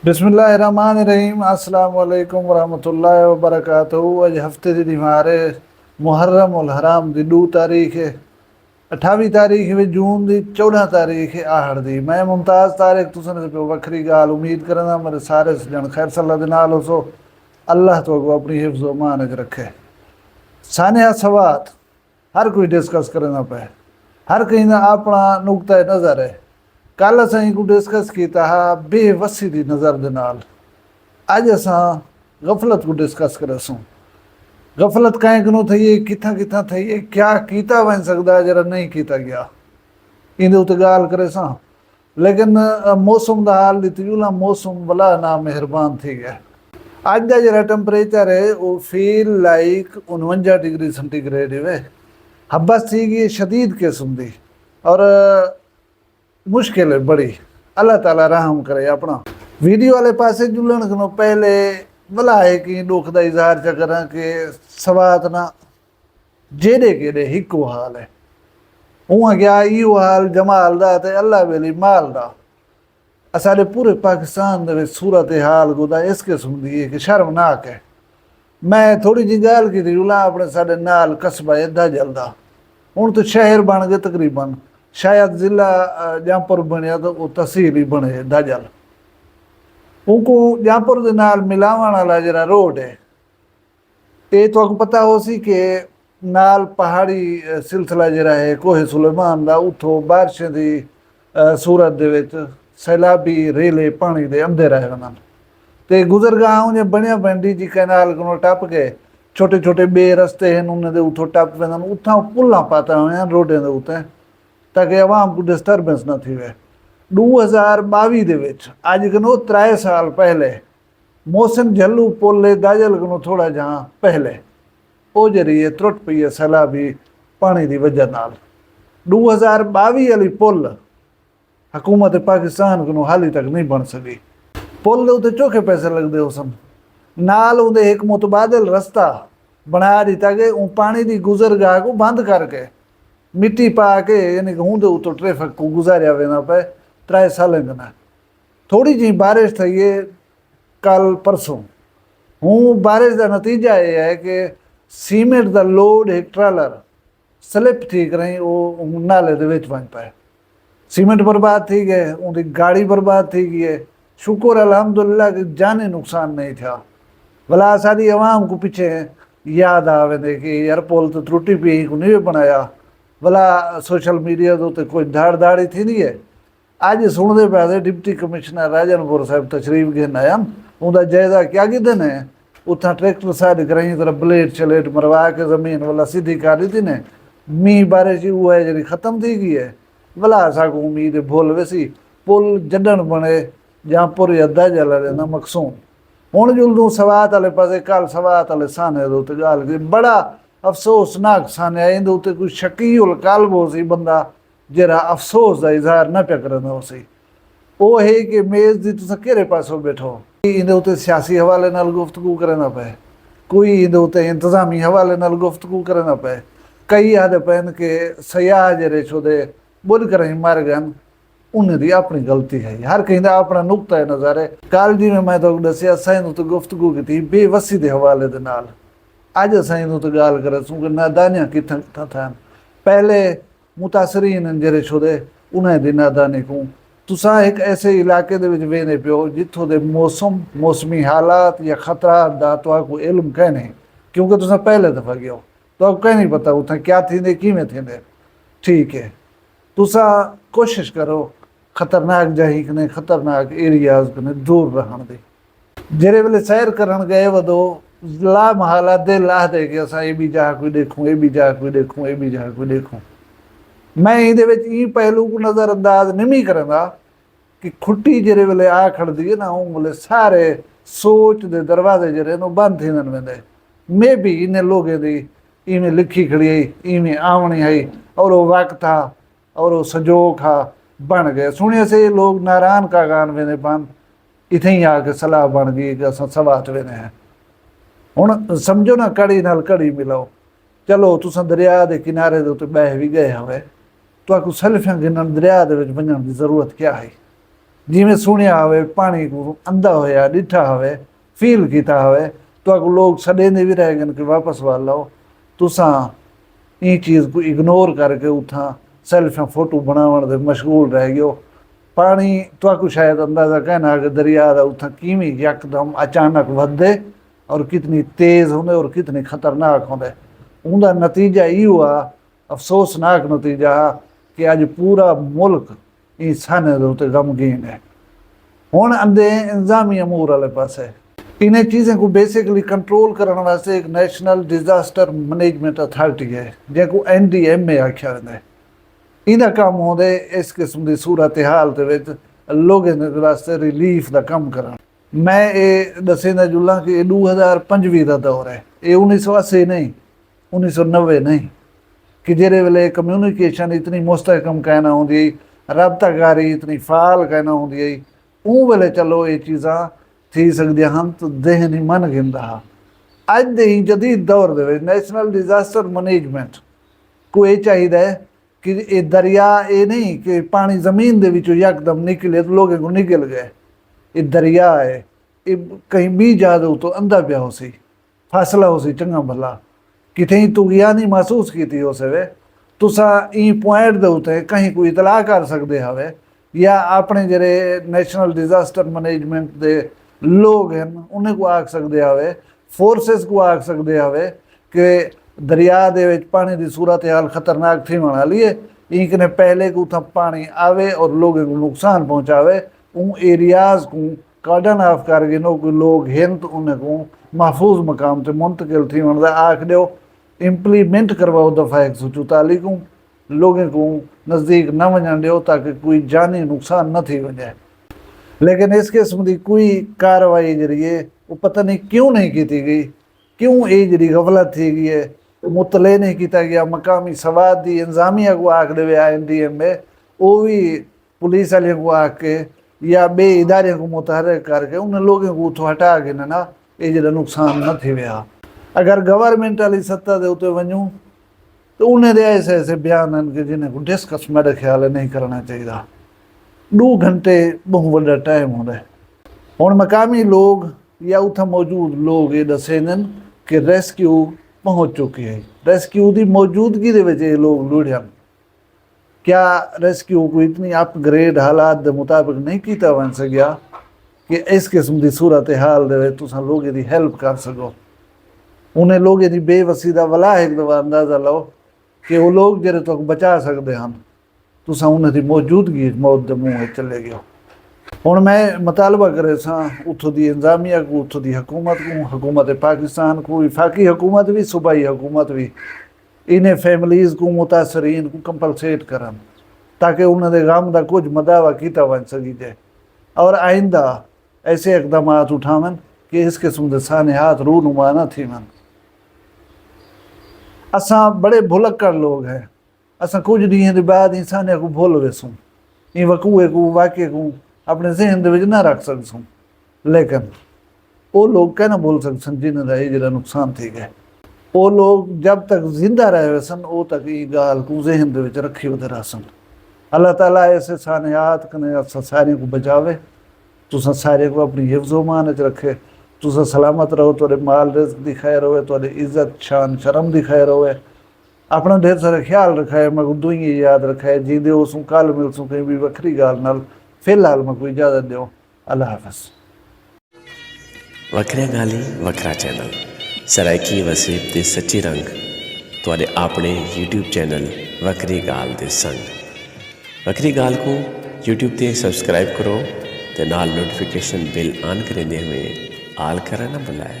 बिस्मिल्लाहिर्रहमानिर्रहीम अस्सलाम वालेकुम वरहमतुल्लाहि वबरकातुहू। अज हफ्ते की दिमारे मुहर्रम उल हराम की 2 तारीख है। 28 तारीख में जून की 14 तारीख है आहड़ दी। मैं मुमताज़ तारिक तुसन पे वखरी गाल उम्मीद करना मेरे सारे जन खैर सल्ला दे नाल हो। अल्लाह तो को अपनी हिफ्ज़ व मान च रखे। सानिया सवात हर कोई डिस्कस करना पे, हर कहीं ना अपना नुकता नज़र है। कल असें को डिस्कस किया हा बेवसी की नज़र दे नाल। अज असां गफलत को डिस्कस करेसूँ। गफलत कैं कनों थी है, किथा किथा थी है, क्या कीता बन सकता जरा नहीं किया गया, इन उत्ते गाल करे सां। लेकिन मौसम का हाल दितूला मौसम भला ना मेहरबान थी गया। अज का जरा टैंपरेचर है वो फील लाइक 49 डिग्री सेंटीग्रेड है। हब्बस थी गई शदीद किस्म की और मुश्किल है बड़ी। अल्लाह ताला रहम करे अपना। वीडियो वाले पासे जुड़न को पहले भला है कि दुख का इजहार च करा कि सवात ना जेड़े केड़े हिको हाल है उहाँ क्या इो हाल जमाल दा ते अल्लाह वेली माल दा। असारे पूरे पाकिस्तान दे सूरत हाल गुदा इस किस्म दी है कि शर्मनाक है। मैं थोड़ी जी गाल की जुला अपने साडे नाल कस्बा इदा जलदा हूँ तो शहर बन गए तकरीबन, शायद जिला जहाँपुर बनया तो वो तहसील ही बने दाजल। उनको जहाँपुर के नाल मिलावन वाला जरा रोड है ये तो पता हो सी कि नाल पहाड़ी सिलसिला जरा है कोहे सुलेमान का उतो बारिशें की सूरत दे विच सैलाबी रेले पानी दे अंधे रह गए ते गुजरगांव ने बनया बंडी जी कैनाल को टप के छोटे छोटे बे रस्ते हैं उन्हें उतो टप वेंदा उथा पुलां पाता हुए हैं रोडें दे उत्ते ताकि आवाम को डिस्टर्बेंस न थी वे। 2022 दे विच अज कनो 3 साल पहले मोहसिन झल्लू पुल दाजल कनो थोड़ा जहाँ पहले वो जरिए त्रुट पई है सैलाबी पानी की वजह नाल। 2022 वाली पुल हुकूमत पाकिस्तान को हाली तक नहीं बन सकी। पुल उत्ते चोखे पैसे लगते हो सन नाल उहदे एक मुतबादल रस्ता बना दिता कि पानी की गुजरगाह को बंद करके मिट्टी पा के यानी कि हूँ तो ट्रैफिक को गुजारिया वेंदा पे 3 साल कना। थोड़ी जी बारिश थी है कल परसों हूँ बारिश का नतीजा ये है कि सीमेंट का लोड एक ट्रालर स्लिप थी करें वो नाले दे विच बन पाए। सीमेंट बर्बाद थी गए, उनकी गाड़ी बर्बाद थी गई है। शुक्र अल्हम्दुलिल्लाह कि जानी नुकसान नहीं था। भला सारी आवाम को पीछे याद आवे दे कि यार पुल तो त्रुटि पी को नहीं बनाया। भला सोशल मीडिया तो कोई धाड़ धाड़ी थी नहीं है। अज सुनते पे डिप्टी कमिश्नर राजनपुर साहब तशरीफ घेन आया उनका जायजा क्या कि ने उतना ट्रैक्टर साइड कराई तरह ब्लेड शलेट मरवा के जमीन वाला सीधी कर दी थी ने। मीह बारिश वो है जी खत्म थी गई है। भला असा को उम्मीद भुल वैसी पुल जडन बने जहाँपुर अद्धा जला रहना मकसूम हूँ जुलदू सवात वाले पासे कल सवात वाले साने उत्ते गाल की बड़ा अफसोसनाक साने इंदे उत्ते कोई शकील कल्ब हो सी बंदा जरा अफसोस का इजहार न पे करना हो सी वो है कि मेज़ की तुम केरे पासों बैठो इंदे उत्ते सियासी हवाले नाल गुफ्तगू करना पे, कोई इंदे उत्ते इंतजामी हवाले नाल गुफ्तगू करना पे। कई आदे पैन के सयाह जरे छोदे बुल कर मर गए उन्हें अपनी गलती है। हर कहीं का अपना नुकता है नज़र है। कल जी में मैं तो दसिया असें तो गुफ्तगू की थी बेवसी के हवाले के नाल। अज असें तो गाल करे सूँ कि नादानियाँ कितना कितना था पहले मुतासरीन जरे छोदे उन्हें दी नादानी को तुसा एक ऐसे इलाके दे विच वेंदे पियो जिथों दे मौसमी हालात या खतरा दा को इल्म कह नहीं क्योंकि तुसा पहले दफ़ा गयो तो अब कह नहीं पता उतना क्या थींदे किवें थींदे। ठीक है तुसा कोशिश करो खतरनाक जही कने खतरनाक एरियाज कने दूर रहन दी। जेरे वेले सैर करन गए वदो ला महाला दिल आह दे कि असा ये भी जा कोई देखूँ ये भी जा कोई देखूँ ये भी जा कोई देखूँ। मैं इहदे विच ई पहलू को नज़रअंदाज नहीं करंदा कि खुट्टी जेरे वेले आ खड़दी है ना उन वेले सारे सोच दे दरवाजे जरे नो बंद थी वेंदे। मे भी इन्हें लोगों की इवें लिखी खड़ी है इवें आवनी है और वो वक्त था और वो संजोग था बन गए सुनिए से लोग नारायण का गान वेंदे पान इतें ही आके सलाह बन गई कि अस सवात वेंदे हैं। हुण समझो ना कड़ी नाल कड़ी मिलाओ। चलो तुस दरिया के किनारे के उत्ते बह भी गए हवे तो आपको सैल्फियां गिनन दरिया दे विच वञण की जरूरत क्या है। ਜਿਵੇਂ ਸੁਣਿਆ ਹੋਵੇ ਪਾਣੀ को अंधा होया डिठा होवे फील किया होवे तो लोग छडेंदे भी रह गए कि वापस वाल लाओ तुसा ई चीज़ को इग्नोर करके उथा सेल्फियां फोटो बनावन दे मशगूल रह गयो। पानी तो शायद अंदाजा कहना कि दरिया का उथा किवें यकदम अचानक वधे और कितनी तेज़ होंदे और कितनी खतरनाक होंदे। उनका नतीजा ये हुआ अफसोसनाक नतीजा कि अज पूरा मुल्क इंसाने दे उत्ते गमगीन है। हुण आंदे इंतजामी अमूर वाले पासे इन्हें चीज़ें को बेसिकली कंट्रोल करने वास्ते एक नेशनल डिजास्टर मैनेजमेंट अथॉरिटी है जिसको NDMA आख्या वेंदा है। इहदा काम होंदे इस किस्म की सूरत हाल दे विच लोगों के वास्ते रिलीफ का काम करना। मैं ये दसेंदा जुला कि 2025 का दौर है, ये 1980 नहीं 1990 नहीं कि जेरे वेले कम्यूनिकेशन इतनी मुस्तहकम कहना होंदी रबताकारी इतनी फाल कहना होंदी उस वेले चलो ये चीज़ां थी सकदियां हन तो दहनी मन गिनदा हा। अज दे जदीद दौर दे विच नेशनल डिजास्टर मैनेजमेंट को ये चाहिए है कि ये दरिया ये नहीं कि पानी जमीन दे विचों यकदम निकले तो लोगों को निकल गए। ये दरिया है ये कहीं भी जादू तो अंधा पिया हो सी फासला हो सी चंगा भला कितें तुगियानी महसूस की हो सवे तुसा ई पॉइंट दे उत्ते कहीं कोई इतला कर सकते हवे या अपने जेरे नेशनल डिजास्टर मैनेजमेंट दे लोग हैं उन्हें को आख सकते हवे फोर्सेस को आख सकते हवे कि दरिया दे विच पानी की सूरत हाल खतरनाक थी बना लिए इंक ने पहले को उतना पानी आवे और लोगों को नुकसान पहुँचावे उन एरियाज़ को कार्डन ऑफ करके नो कोई लोग हैं तो उन्हें को महफूज मकाम से मुंतकिल थी बनता आख दो इम्प्लीमेंट करवाओ दफ़ा 144 को लोगों को नज़दीक न वजन दो ताकि कोई जानी नुकसान न थी वजे। लेकिन इस किस्म की कोई कार्रवाई जरिए वो पता नहीं क्यों नहीं की गई, क्यों ये जी गफलत थी गई है, मुतले नहीं किया गया। मकामी सवाद की इंतजामिया को आख दे NDMA वो भी पुलिस वाले को आके या बे इदारे को मुतहरक करके उन लोगों को उतो हटा के ना ये जो नुकसान न थे विया। अगर गवर्नमेंट वाली सत्ता दे उते वनूं तो उन्हें दे ऐसे ऐसे बयान हैं कि जिन्हें को डिस्कस मेरे ख्याल नहीं करना चाहिए। 2 घंटे बहुत बड़ा टाइम होता है। हुण मकामी लोग या उथा मौजूद लोग ये दसेंदन कि रेस्क्यू पहुँच चुकी है। रेस्क्यू की मौजूदगी दे विच ये लोग लुढ़ियन क्या रेस्क्यू को इतनी अपग्रेड हालात के मुताबिक नहीं किया बन सकिया कि इस किस्म की सूरत हाल दे तुसां लोगों की हेल्प कर सको। उन्हें लोगों की बेवसी का वला एक दफा अंदाज़ा लो कि वो लोग जेरे तो बचा सकते हैं तुसां उन्हें की मौजूदगी मौत के मुँह चले गए। हुण मैं मुतालबा करे सा उतों की इंतजामिया को उतों की हुकूमत को हुकूमत पाकिस्तान को वफाकी हुकूमत भी सूबाई हुकूमत भी इन्हें फैमिलीज़ को मुतासरीन को कंपलसेट करन ताकि उन्होंने गम का कुछ मदावा किया बन सकी जाए और आइंदा ऐसे इकदाम उठावन कि इस किस्म के सानियात रूनुमा न थी मन। असा बड़े भुलक्कड़ लोग हैं, असा कुछ ॾींहं के बाद इंसानिया को भूल वेसूं इन वकूए को वाक़े को अपने जहन दे विच न रख सकसूं। लेकिन वो लोग क्या ना भूल सकसन जिन्हें का ये नुकसान थी गए। वो लोग जब तक जिंदा रहे सन वो तक ये गाल को जहन दे विच रखी होते रहसन। अल्लाह ताला ऐसे सानियात कने असा सारे को बचावे तुसा सारे को अपनी हिफ्ज़ो मान च रखे तुसा सलामत रहो तुहाडे माल रिज़्क़ दी खैर होवे तुहाडी इज्जत शान शर्म दी खैर होवे अपना ढेर सारा ख्याल रखाए मैं दुई याद रखाए जींदे उसू कल मिलसूं कहीं भी वखरी गाल नाल। फिलहाल मैं कोई इजाज़त दो अल्लाह हाफ़िज़। वखरिया गाली वखरा चैनल सराइकी वसीब दे सच्ची रंग तुहाडे अपने YouTube चैनल वखरी गाल दे संग। वखरी गाल को YouTube ते सब्सक्राइब करो ते नाल नोटिफिकेशन बिल ऑन करेंदे हुए आल करना न भुलाए।